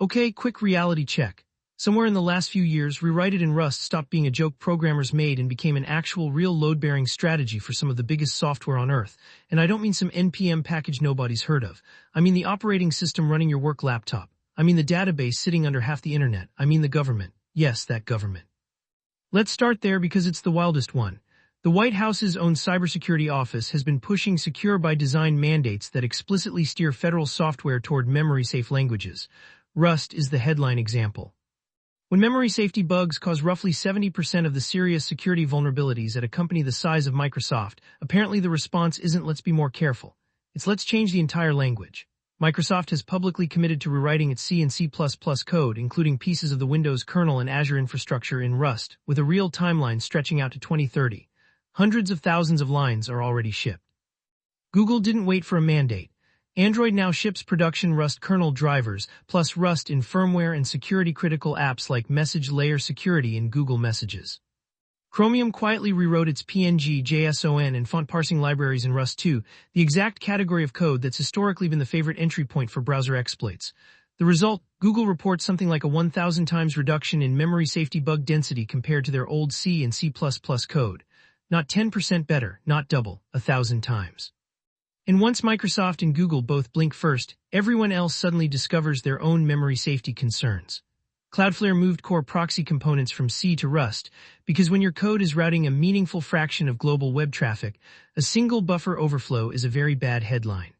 Okay, quick reality check. Somewhere in the last few years, Rewrite and Rust stopped being a joke programmers made and became an actual real load-bearing strategy for some of the biggest software on Earth. And I don't mean some NPM package nobody's heard of. I mean the operating system running your work laptop. I mean the database sitting under half the internet. I mean the government. Yes, that government. Let's start there because it's the wildest one. The White House's own cybersecurity office has been pushing secure by design mandates that explicitly steer federal software toward memory-safe languages. Rust is the headline example. When memory safety bugs cause roughly 70% of the serious security vulnerabilities at a company the size of Microsoft, apparently the response isn't let's be more careful. It's let's change the entire language. Microsoft has publicly committed to rewriting its C and C++ code, including pieces of the Windows kernel and Azure infrastructure in Rust, with a real timeline stretching out to 2030. Hundreds of thousands of lines are already shipped. Google didn't wait for a mandate. Android now ships production Rust kernel drivers, plus Rust in firmware and security-critical apps like message layer security in Google Messages. Chromium quietly rewrote its PNG, JSON, and font parsing libraries in Rust 2, the exact category of code that's historically been the favorite entry point for browser exploits. The result, Google reports something like a 1,000 times reduction in memory safety bug density compared to their old C and C++ code. Not 10% better, not double, 1,000 times. And once Microsoft and Google both blink first, everyone else suddenly discovers their own memory safety concerns. Cloudflare moved core proxy components from C to Rust because when your code is routing a meaningful fraction of global web traffic, a single buffer overflow is a very bad headline.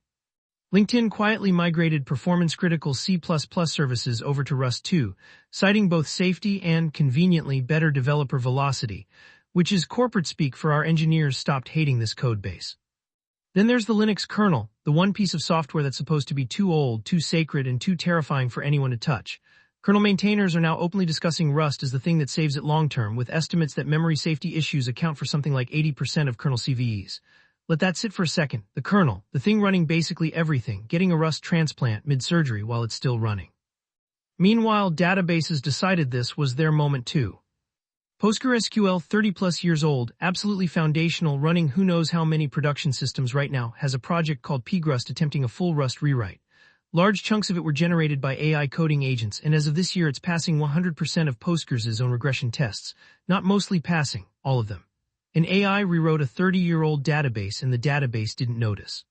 LinkedIn quietly migrated performance-critical C++ services over to Rust 2, citing both safety and, conveniently, better developer velocity, which is corporate speak for our engineers stopped hating this codebase. Then there's the Linux kernel, the one piece of software that's supposed to be too old, too sacred, and too terrifying for anyone to touch. Kernel maintainers are now openly discussing Rust as the thing that saves it long-term, with estimates that memory safety issues account for something like 80% of kernel CVEs. Let that sit for a second. The kernel, the thing running basically everything, getting a Rust transplant mid-surgery while it's still running. Meanwhile, databases decided this was their moment too. PostgreSQL, 30-plus years old, absolutely foundational, running who knows how many production systems right now, has a project called PGRust attempting a full Rust rewrite. Large chunks of it were generated by AI coding agents, and as of this year it's passing 100% of Postgres' own regression tests. Not mostly passing, all of them. An AI rewrote a 30-year-old database and the database didn't notice.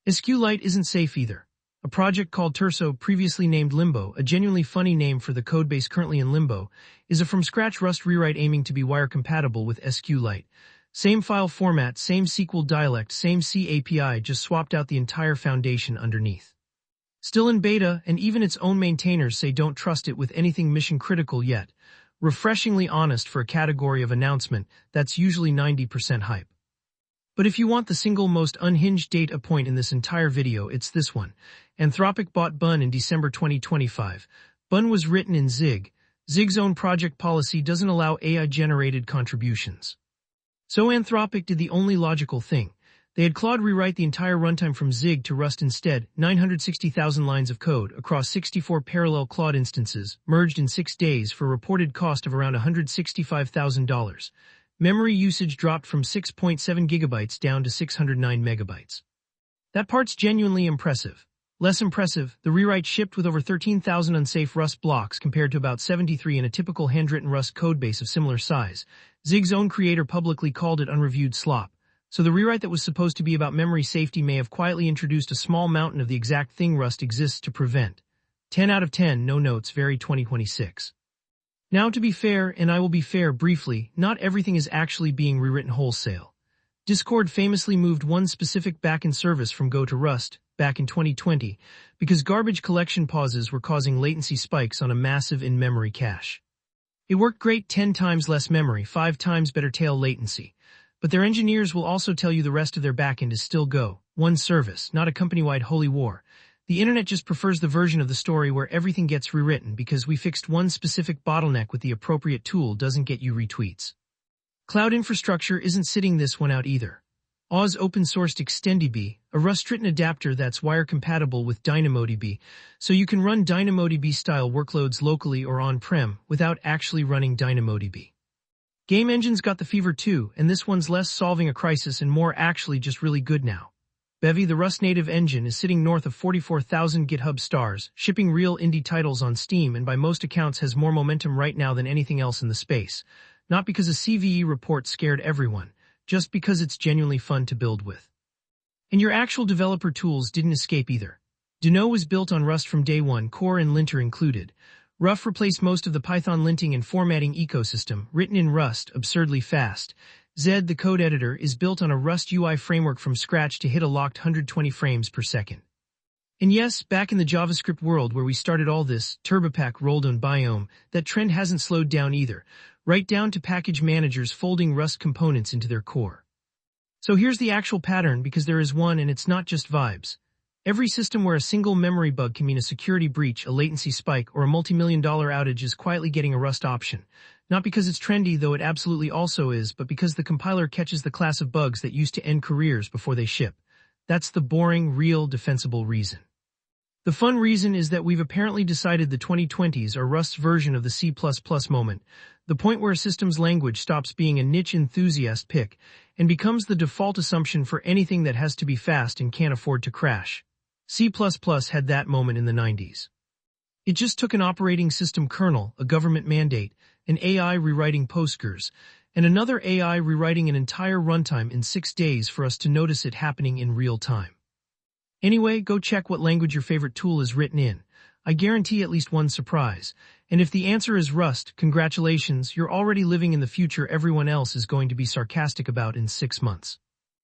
SQLite isn't safe either. A project called Turso, previously named Limbo, a genuinely funny name for the codebase currently in Limbo, is a from-scratch Rust rewrite aiming to be wire-compatible with SQLite. Same file format, same SQL dialect, same C API, just swapped out the entire foundation underneath. Still in beta, and even its own maintainers say don't trust it with anything mission-critical yet. Refreshingly honest for a category of announcement that's usually 90% hype. But if you want the single most unhinged data point in this entire video, it's this one. Anthropic bought Bun in December 2025. Bun was written in Zig. Zig's own project policy doesn't allow AI-generated contributions. So Anthropic did the only logical thing. They had Claude rewrite the entire runtime from Zig to Rust instead, 960,000 lines of code across 64 parallel Claude instances, merged in 6 days for a reported cost of around $165,000. Memory usage dropped from 6.7 gigabytes down to 609 megabytes. That part's genuinely impressive. Less impressive, the rewrite shipped with over 13,000 unsafe Rust blocks compared to about 73 in a typical handwritten Rust codebase of similar size. Zig's own creator publicly called it unreviewed slop. So the rewrite that was supposed to be about memory safety may have quietly introduced a small mountain of the exact thing Rust exists to prevent. 10 out of 10, no notes, very 2026. Now to be fair, and I will be fair briefly, not everything is actually being rewritten wholesale. Discord famously moved one specific backend service from Go to Rust back in 2020 because garbage collection pauses were causing latency spikes on a massive in-memory cache. It worked great, 10 times less memory, 5 times better tail latency. But their engineers will also tell you the rest of their backend is still Go, one service, not a company-wide holy war. The internet just prefers the version of the story where everything gets rewritten because we fixed one specific bottleneck with the appropriate tool doesn't get you retweets. Cloud infrastructure isn't sitting this one out either. Oz open-sourced ExtendDB, a Rust-written adapter that's wire-compatible with DynamoDB, so you can run DynamoDB-style workloads locally or on-prem without actually running DynamoDB. Game engines got the fever too, and this one's less solving a crisis and more actually just really good now. Bevy, the Rust native engine, is sitting north of 44,000 GitHub stars, shipping real indie titles on Steam, and by most accounts has more momentum right now than anything else in the space. Not because a CVE report scared everyone, just because it's genuinely fun to build with. And your actual developer tools didn't escape either. Deno was built on Rust from day one, core and linter included. Ruff replaced most of the Python linting and formatting ecosystem, written in Rust, absurdly fast. Zed, the code editor, is built on a Rust UI framework from scratch to hit a locked 120 frames per second. And yes, back in the JavaScript world where we started all this, TurboPack rolled on Biome, that trend hasn't slowed down either, right down to package managers folding Rust components into their core. So here's the actual pattern, because there is one, and it's not just vibes. Every system where a single memory bug can mean a security breach, a latency spike, or a multi-million-dollar outage is quietly getting a Rust option. Not because it's trendy, though it absolutely also is, but because the compiler catches the class of bugs that used to end careers before they ship. That's the boring, real, defensible reason. The fun reason is that we've apparently decided the 2020s are Rust's version of the C++ moment, the point where a system's language stops being a niche enthusiast pick and becomes the default assumption for anything that has to be fast and can't afford to crash. C++ had that moment in the 90s. It just took an operating system kernel, a government mandate, an AI rewriting Postgres, and another AI rewriting an entire runtime in 6 days for us to notice it happening in real time. Anyway, go check what language your favorite tool is written in. I guarantee at least one surprise. And if the answer is Rust, congratulations, you're already living in the future everyone else is going to be sarcastic about in 6 months.